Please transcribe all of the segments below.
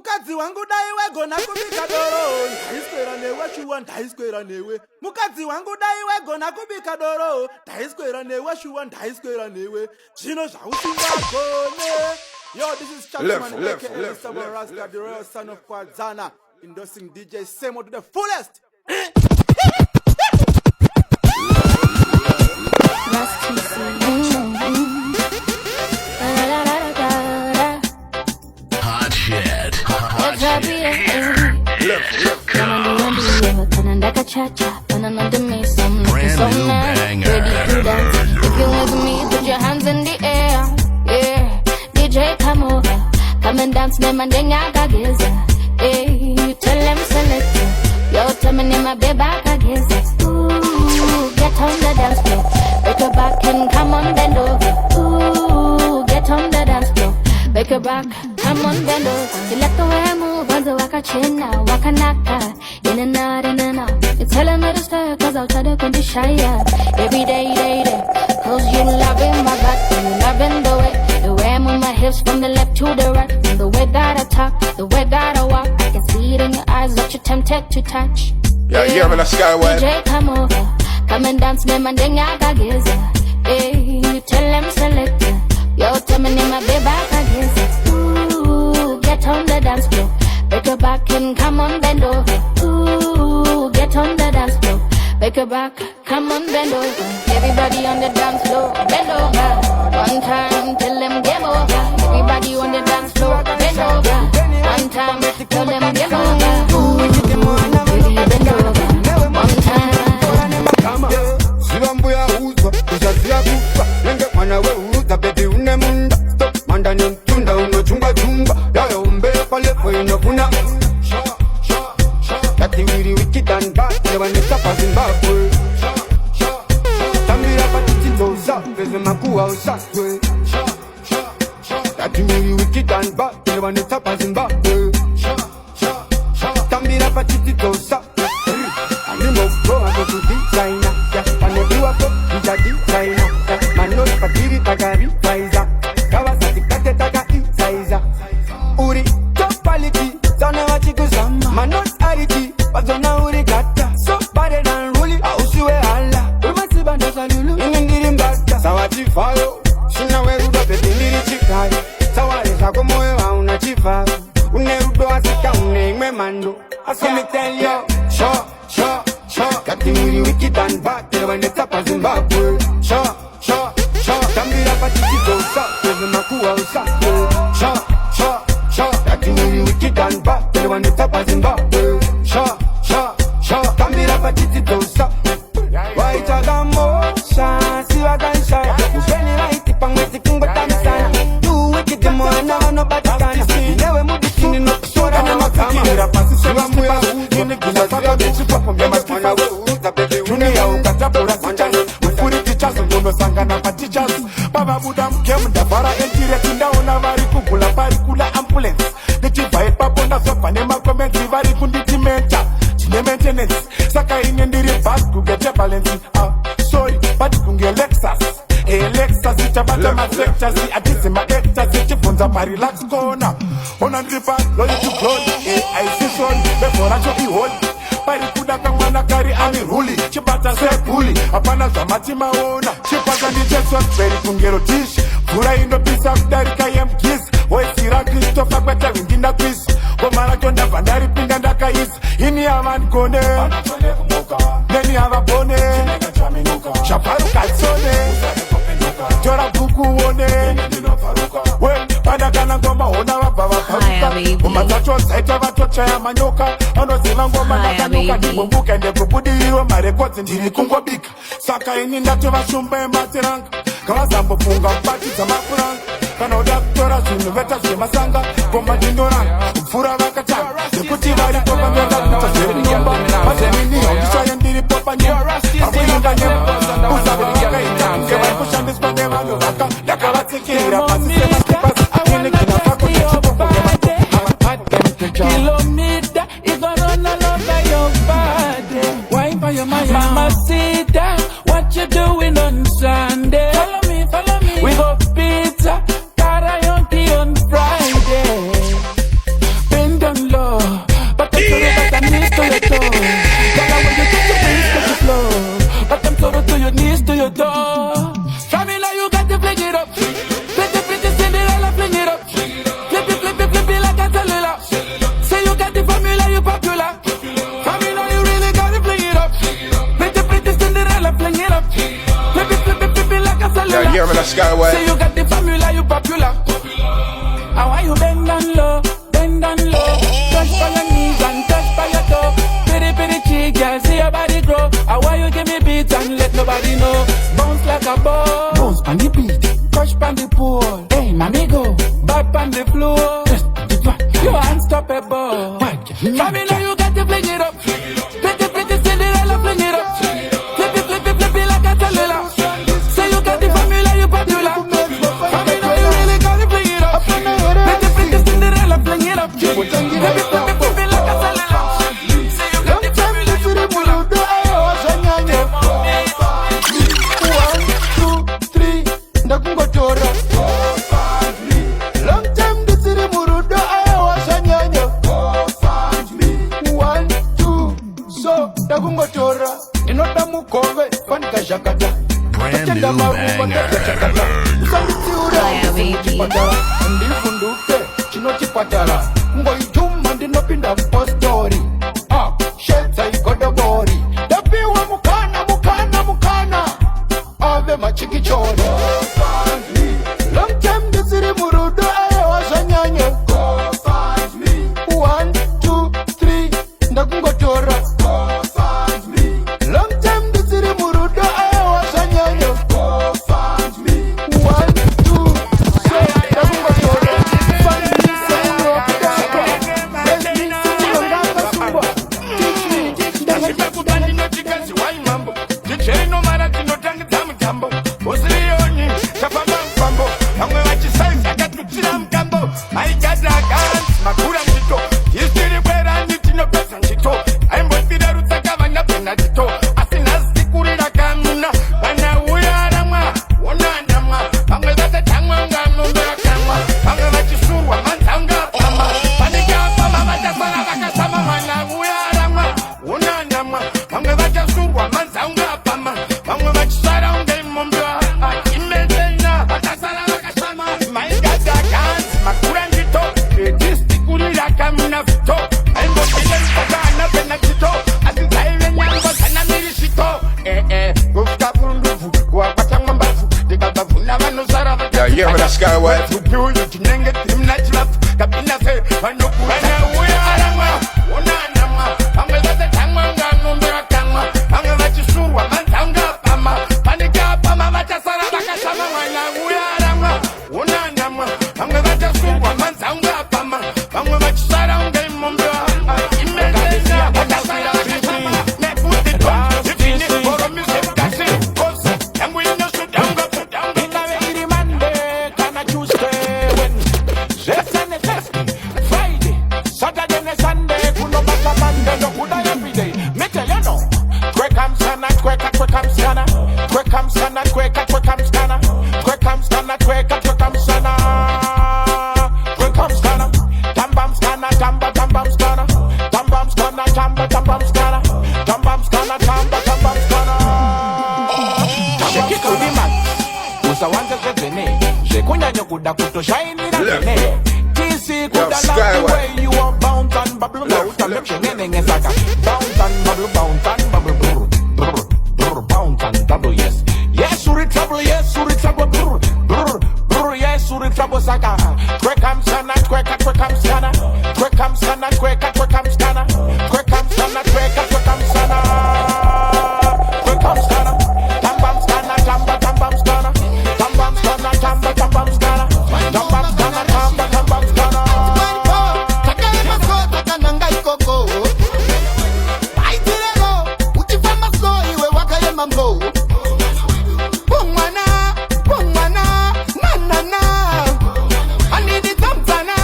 Mukadzi wangu daiwe gona kubika doro, ndaiswera newe shuwa ndaiswera newe. Mukadzi wangu daiwe gona kubika doro, ndaiswera newe shuwa ndaiswera newe. Zvino zvausingagone. Yo, this is Chapman aka Mr. Rasta, the royal son of Kwadzana, endorsing DJ Semo to the fullest. Hot shit. Brand new banger. If you with me, put your hands in the air. Yeah, DJ come over, come and dance me mandenya gagiza. Hey, tell them select it. Yo, tell me my baby gagiza. Ooh, get on the dance floor. Break your back and come on bend over. Ooh, get on the dance floor. Break your back, come on bend over. You like the way I move, wanza waka china, waka naka. In and out, in and out. You telling me to stay, cause I'll try to come be shy. Every day, cause you loving my back, you loving the way I move my hips from the left to the right. And the way that I talk, the way that I walk, I can see it in your eyes that you're tempted to touch. Yeah, yeah, man, that's Skyway. DJ, come over, come and dance me, man, then I got giza. Hey, you tell them select it. Yo, tell me my baby, I got giza. Ooh, get on the dance floor. Break your back and come on, bend over. Ooh, get on the dance floor. Break your back, come on, bend over. Everybody on the dance floor, bend over. One time, tell them game over. Everybody on the dance floor, bend over. One time, tell them game over. Ooh, baby, bend over. One time. Sivambuya uzwa, ushazia kufa. Nenge mwana we uza, baby unemunda. Stop, manda ni mtunda, unochunga chunga. Yaya umbea pale kwa inofuna. Kati wiri wiki dan bad, newa nitapa Zimbabwe. Tambira patiti zoza, peze makuwa usakwe. Kati wiri wiki dan bad, newa nitapa Zimbabwe. Tambira patiti zoza. Animo go, I go to designer. Panebiwa go, ija designer. Manos patiri tagari, faiza. Kawasaki kate taga insaiza. Uri, top quality, zone wachikuzama. Manos ariti, wazona uri gata. So bad than ruli, ausiwe ala. Umasiba ndosa lulu, ingindiri mbata. Sawachi fayo, shina werudo pepe ndiri chikari. Sawari shako moe wa una chifaru. Unerudo asika uneimwe mando. So me tell you, sure. Kati wiri wiki dan bad, never nitapa Zimbabwe. Sure. Tambira patiti dosa, peze makuwa usakwe. Sure. Kati wiri wiki dan bad, never nitapa Zimbabwe. Sure. Tambira patiti dosa. Waitaga motion, siwa gansha. Usheni waiti pangweti kungota msana. You wicked mwana, nobody can see. Newe mudikini no kusora na makama. Mira pasi sewa muya, ini gila saka bichi papa mjama mwana we uza baby. Dunia ukatapura sanjani. Ufuri tichazo mwono sangana patichazo. Baba muda mke muda vara entire tindaona vari kugula pari kula ambulance. Nichivae paponda sopa nema comments vari kunditi menta. Chine maintenance. Saka inendiri fast kugete balance. Sorry, but kunge Lexus. Lexus itabata masectors. Atisi ma-hectors. Ichifunza ma-relax corner. Ona dripa, loli to glory. I see sorry, before I show you holy. Pari kuda kangwana kari ami ruli. Chibata se puli, apana zamati maona. Chipata ni Jackson, very kungero tish. Pura indo pisa kudari kayem kiss. Oisira Christopher kweta wingina quiz. Komara konda vandari pinga ndaka is. Ini avan kone, neni avapone. Shaparu kalsone, jora buku one. We, padakana ngoma ona wababa paruka. Umatacho saita vatocha ya manyoka. Ono zila ngoma nakanuka. Nibumbuke ndekubudi hiyo marekoti ndiri kungobika. Saka ini ndate vashumbe materanga. Kama zambo funga mbati za mafuranga. Kana udaktora zinu veta zemasanga. Goma dindoranga, mfura vakatanga. Nikuti vari kopa mwenga kuta zeri nyumba. Mazemini ondiswa ndiri popa nyumba. Abuinga nyumba, usabu waka ita. Ngewa kushandis pande wanyo waka. Yakala tekira pasi sema kipasi. Kine kina fako nechipo pokema. Kilometer, you gonna run all over your body. Wine for your mind, Mamacita. What you doing on Sunday? Follow me. We go pizza, karaoke on Friday. Bend Skyway. Say you got the formula, you popular. How are you bend down low, bend down low. Touch by your knees and touch by your toe. Pretty, pretty cheek, girl, see your body grow. How are you give me beats and let nobody know. Bounce like a ball, bounce on the beat. Crush on the pool, hey, mommy go. Back on the floor, you're unstoppable. Mommy, know you got to fling it up. Pretty, pretty Cinderella, fling it up. Flip it, flip it, flip it like a cellular. Say you got the formula, you popular. Mommy, know you really got to fling it up. Pretty, pretty Cinderella, fling it up. Flip it, flip it, flip it, flip it like a cellular. Say you got the formula, you popular. 1, 2, 3, ndakungotora. Long time ndisiri murudo ayawashanyanya. 1, 2, so ndakungotora. Inoda mukove panikashakata. Brand new banger. Ndifunduke chinochipatara ngoituma ndinopinda mpostori shedza igodobori ndapiwa mukana ave machikichori long time ndisiri murudo ayawashanyanya 1, 2, 3 ndakungotora long time ndisiri murudo ayawashanyanya 1, 2 Yeah, man, that's Skyway. I need it, Tamtana,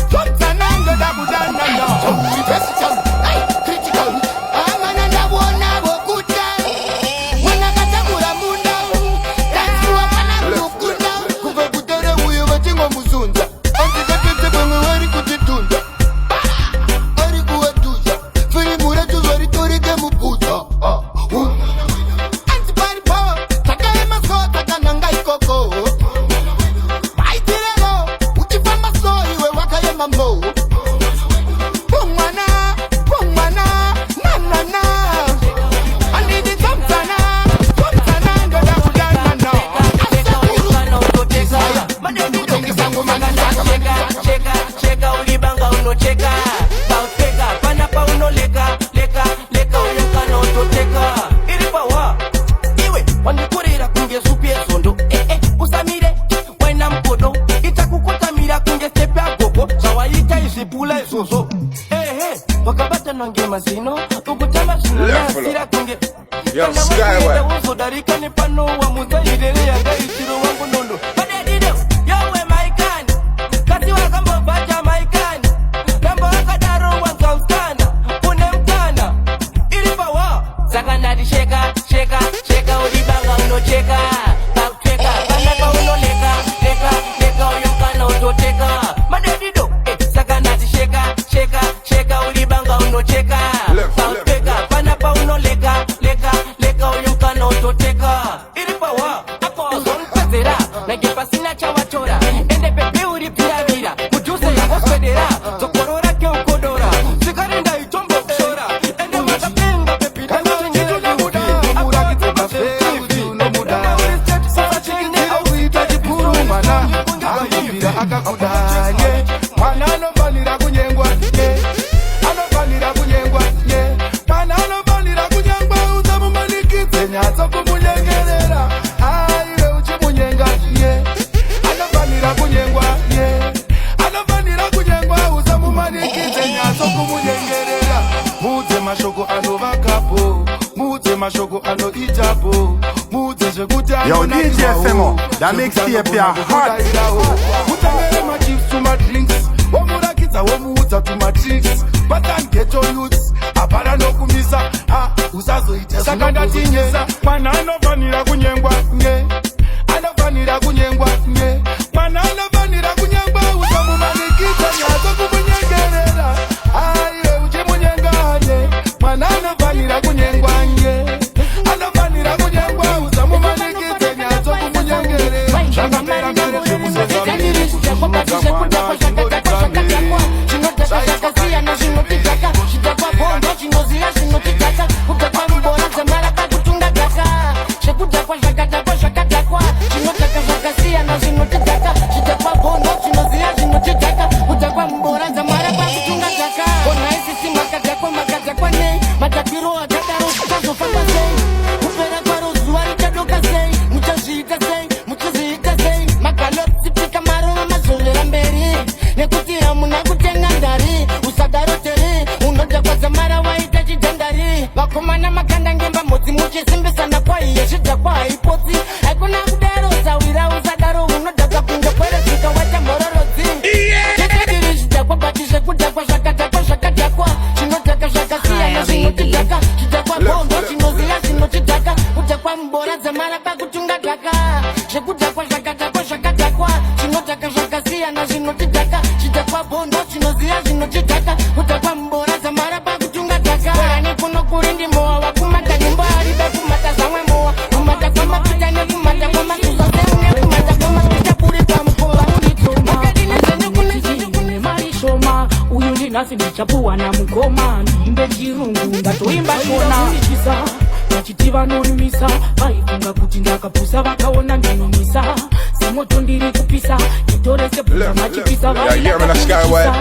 Tamtana, Godabudan, cheka pauteka pana pauno leka uyokana utoteka iri pawa iwe wandikurira kunge supie sondo usamire waina mkodo itakukotamira kunge stepe agogo sawaita izipula izozo wakabata nange mazino ukutama zino nasira kunge Yo, Skyway. uzo darikani pano wa muzayirere yanga itiro wangu nondo padedido yowe maikani kasi wakambo vaja maikani kambo wakadaro wanzauskana unemkana ilipawa sakandati sheka ulibanga unocheka pakuteka panapa unoleka uyokana utoteka madedido sakandati sheka ulibanga unocheka pakuteka panapa unoleka uyokana utoteka ilipawa akozonpezera nagepasina chawachora ende pepe uripiravira mujuse yakoswedera zokorora keukodora sikarenda itombo kushora ende matapenga pepita akakudanye mwana anofanira kunyengwa anofanira kunyengwa mwana anofanira kunyengwa usamumanikidze nyatso kumunyengerera aiwe uchimunyenga anofanira kunyengwa anofanira kunyengwa usamumanikidze nyatso kumunyengerera mudze mashoko anovakapo mudze mashoko anoitapo mudze zvekuti Yo, DJ Femo, that makes the appear hot. Mutangere ma chips to my drinks womurakidza womuudza to my tricks but and get your youths apana nokumisa usazoita sakandatinyesa mwana anofanira kunyengwa anofanira kunyengwa mwana anofanira kunyengwa usamumanikidza nyatso kumunyengerera aiwe uchimunyengane mwana anofanira kunyengwa anofanira kunyengwa usamumanikidze nyatso kumunyengerera zvakapera kare zvekuseza vakomana makanda ngemba modzi muchisimbisana kwaiye zvidhakwa haipotsi haikuna kudaro sawira usadaro unodhaka kunge kwerezvika waita mhororodzi chitidiri zvidhakwa bati zvekudhakwa zvakadhakwa zvinodhaka zvakasiyana zvinotidhaka zvidhakwa bondo zvinoziya zvinotidhaka kudhakwa mubora dzamara pakutunga dhaka zvekudhakwa zvakadhakwa zvinodhaka zvakasiyana zvinotidhaka zvidhakwa bondo zvinoziya zvinotidhaka kudhakwa mubora dzamara pakutunga dhaka kurindimowa wakumata nyimbo aribe kumata zamwe mowa kumata kwamapita nekumata kwamasuzaseune kumata kwamapita kuri pamukova unitoma marishoma uyu ndinasi ndichapuwa na mukoma ndiimbe chirungu ndatoimba shona ichisa vachiti vanorimisa vaifunga kuti ndakapusa vakaona ndinomisa semoto ndiri kupisa nditorese pusa machipisa vaidakapisa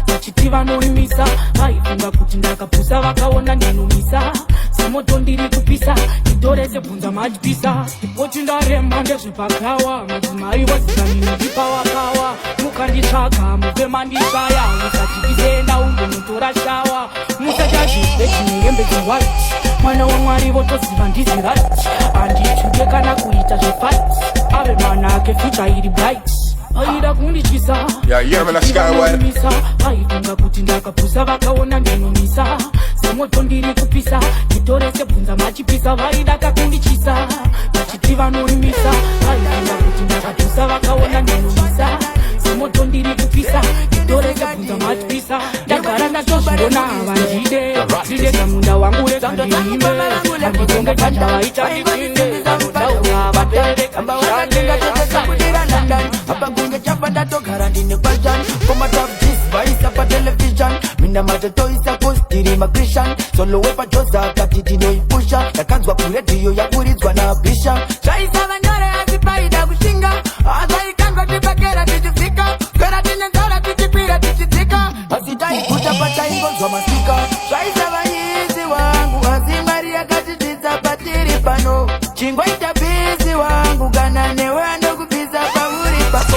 vachiti vanorimisa vaifunga kuti ndakapusa vakaona ndinomisa semoto ndiri kupisa nditorese bvunza machipisa poti ndaremba ndezvepakawa madzimai vazikaniniipawakawa mukanditsvaka mupe mandishaya musachipisenda ungonotora shawa musachazvizve chinehembe dzewhite mwana wamwari votoziva ndizi right handichuke kana kuita zvefight ave mana ake future iri bright aida kundichisa Skyway. aifunga kuti ndakapusa vakaona ndinomisa semoto ndiri kupisa nditorese bvunza machipisa vaida kakundichisa vachiti vanorimisa aifunga kuti ndakapusa vakaona ndinomisa semoto ndiri kupisa nditorese bvunza machipisa ndagara ndatozviona havandide ndidega munda wangu rega ndiime handitonge chandavaita ndipinde vanotaura vapereka apakunge chapa ndatogara ndine kwazhan komatapjis vaisa patelevision mina matetoisa kostiri makrishan solo wepajoza kati tinoipusha ndakanzwa kuredhiyo yakuridzwa nabhisha zvaisa vanyore asi paida kushinga azaikandwa tipakera tichifika kwera tinenzara tichipira tichidzika asi utapata ingonzwa masika. Zvaisa vayizi wangu asi Mwari yakatitidza patiri pano. Chingwa itabizi wangu kana newe anokubvisa pauri papo.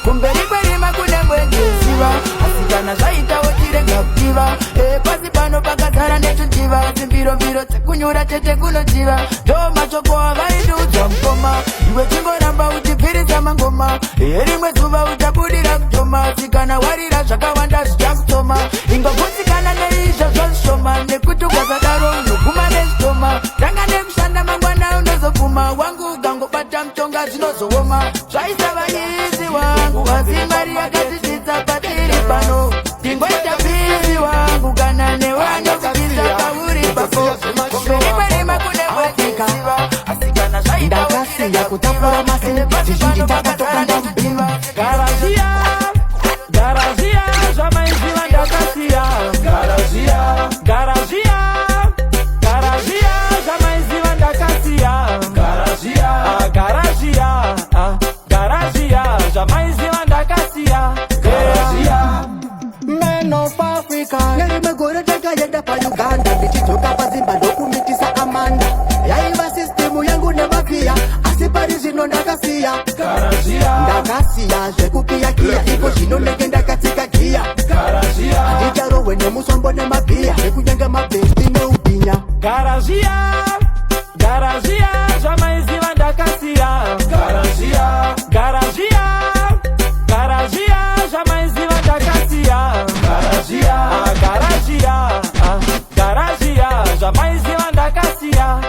Kumberi kwerima kune mwengeziva asi kana zvaitawo tirega kutiva. Pasi pano pakazara netujiva zimbirombiro dzekunyura tete kunotiva. Ndo machoko avaidudza mukoma iwe chingoramba uchipfirisa mangoma. Rimwe zuva uchabudira kutoma sikana warira zvakawanda zvichakutoma. Ingogutsikana neizvo zvozvishoma nekuti ukazadaro unoguma nezvitoma. Tanga nekushanda mangwana unozopfuma wangu ukangobata mutonga zvinozooma. Zvaisa vayizi wangu asi Mwari yakatitidza patiri pano. Tingoita bizi wangu kana newe anokubvisa pauri papo. Kumberi kwerima kune mwengeziva asi kana zvaitawo ndakasiya kutambura masini zvizhinji takatoka ndambiva. Garazia zvamaiziva ndakasiya. Garazia zvamaiziva ndakasiya. Garazia zvamaiziva ndakasiya. Men of Africa Nerime gore takayenda pa Uganda ndichidzoka pazimba ndokumitisa Amanda. Yaiva systemu yangu nemavia asi pari zvino ndakasiya. Ndakasiya zvekupiyakiya iko zvino ndenge ndakatsika giya. Ndicharohwe nemusombo nemabhiya nekunyanga mabhesti neubinya. Garazia zvamaiziva ndakasiya. Garazia zvamaiziva ndakasiya. Garazia zvamaiziva ndakasiya.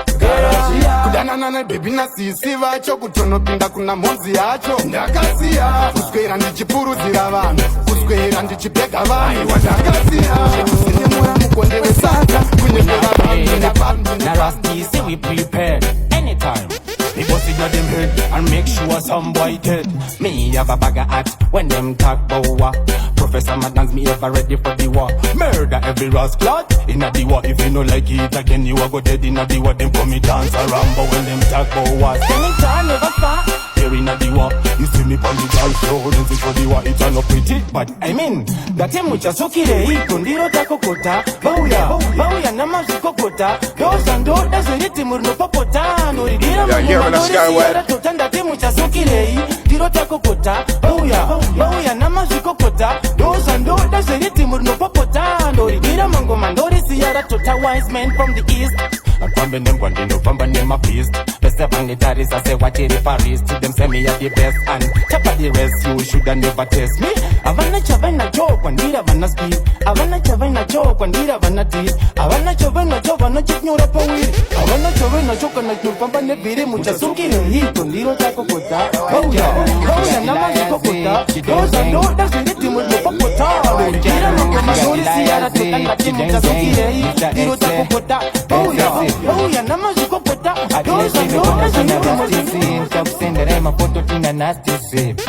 kudanana nebebi nasisi vacho kutonopinda kuna mhodzi yacho ndakasiya. Kuswera ndichipurudzira vanhu kuswera ndichibhega vanhu ndakasiya. Kusinemura mukonde wesadza kunyengera vanhu nevanhu. Now Rusty say we prepared anytime. We bust it on them head and make sure some boy dead. Me have a bag of hat when them talk about war. Professor Madans me ever ready for the war. Murder every rascal in the war. If you no like it again, you a go dead in the war. Them come me dance around, but when them talk about war, spending time never stop. Here in the war, you see me on the dance floor dancing for the war. It's not pretty, but I mean that mucha sokire iko ndiro takokota. Bauya na mazikokota. Those and those zeriti murno popota. No ridira Yeah, when I skyward. totanda mucha sokire ndiro takokota. Bauya na mazikokota. Those and those zeriti murno popota. No ridira mango mandori siyara tota wise men from the east. I'm coming them one day November name my feast. Best of the taris I say watch it if I reach to them say me at the best and top of the rest you shoulda never test me. Avana chavana joke when dira vana speed. Avana chavana joke when dira vana teeth. Avana chavana joke when no chiknyura pawiri. Avana chavana joke na tupamba ne bire mucha sukire hito ndiro takokota. Bauya na mazikokota. Those and those that's the rhythm with the popota. Dira mango mandori siyara totanda mucha sukire ndiro takokota. Bauya na mazikokota. Those and those that's the rhythm with the popota. Mapoto tina nasty sip.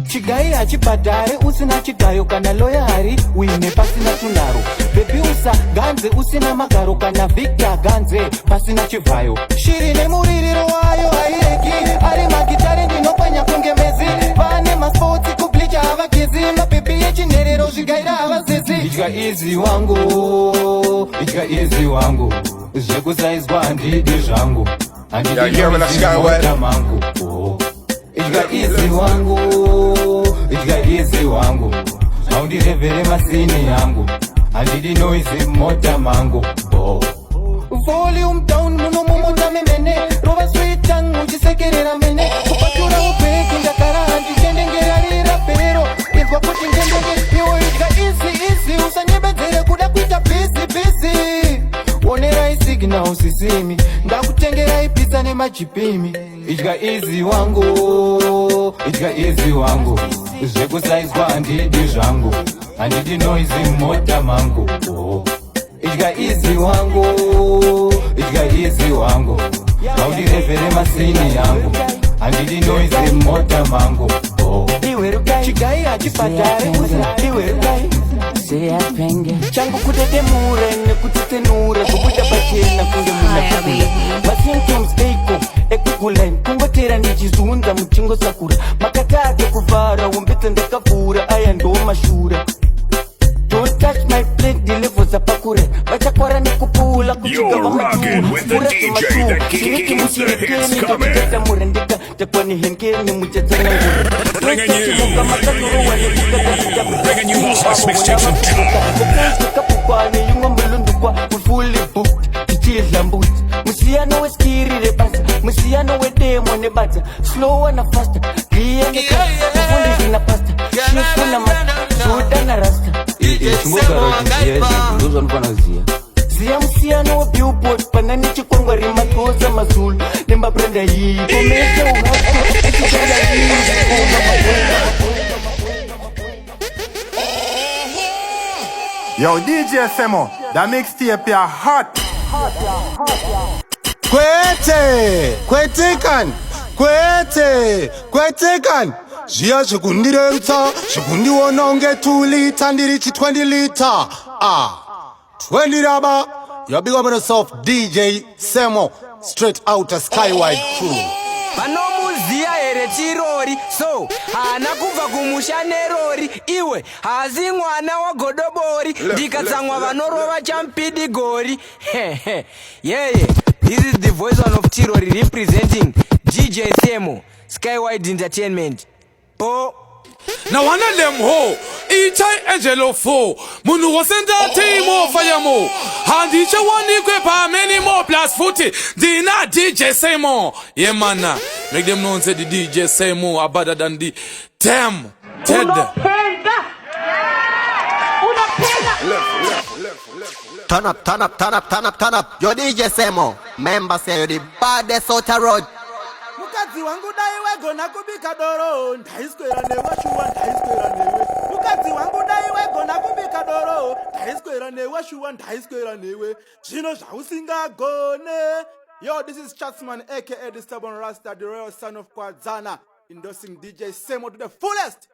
Chigai achipatare usina chigayo kana loyari uine pasina tunaro. Baby usa ganze usina magaro kana Victor ganze pasina chivayo. Shiri ne muririro wayo haireki ari magitare ndinopanya kungemezi. Vane masports kublicha avakizi mapepe yechinerero zvigaira avazizi. Ichika easy wangu zvekusaizwa handidi zvangu handidimota mangu. Ichika easy wangu haundirevhere masini yangu handidi noise mota mangu. Volume down muno mumota memene rova sweet tongue uchisekerera mene kupatura upeki ndakara handichendengerarira pero izwa kuti ngendenge iwo. Ichika easy usanyebedzere kuda kuita busy onera isigna usisimi ndakutengera ipisa nemajipimi. Ichika easy wangu zvekusaizwa handidi zvangu handidi noise mota mangu. Ichika easy wangu haundirevhere masini yangu handidi noise mota mangu. Chigai achipatare iwerukai changu kutetemure nekutetenure kubuda pachena kunge muna masymptoms eiko ekugulaini kungotera ndichizunza muchingo sakura makatake kuvhara wombetsa ndakavhura aya ndo mashura. Don't touch my plate, deliver za pakure vachakwara nekupula kuchika vamajura siniki musirekeni ndakutata murendeka takwani henkeni muchatsana ngurukapukwane yungwa mulundukwa fully booked tichidla mbuti musiyano weskirire basa musiyano wedemo nebadza slower na faster kufundisi na pasta shifuna masta suda na rasta Zia musiano wa billboard panani chikwangwari matoza mazulu Nemba brenda hii komeza Yo, DJ Semo, that mixtape ya hot. Kwetekan Zia chikundirerutsa chikundiwona unge 2 liter ndiri chi 20 liter 20 raba. Yo, big up on yourself, DJ Semo, straight out of Skywide crew. Vanomuzia ere chirori so hana kubva kumusha nerori iwe hazi mwana wa godobori ndikatsamwa vanorova champidi gori yeah. This is the voice one of Tirori representing DJ Semo, Skywide Entertainment. Now one of them ho, each angelo four, Munu was in the team of Fayamo, and each one equip many more plus 40. Dina DJ Semo, yeah man, make them know say the DJ Semo are better than the damn Ted. Turn up. Yo DJ Semo, member say you're the baddest out the road. Mukadzi wangu dai wegona kubika doro ndaiswera newe shuwa ndaiswera newe. Mukadzi wangu dai wegona kubika doro ndaiswera newe shuwa ndaiswera newe. Zvino zvausingagone. Yo, this is Chatsman aka the stubborn Rasta, the royal son of Kwadzana, endorsing DJ Semo to the fullest.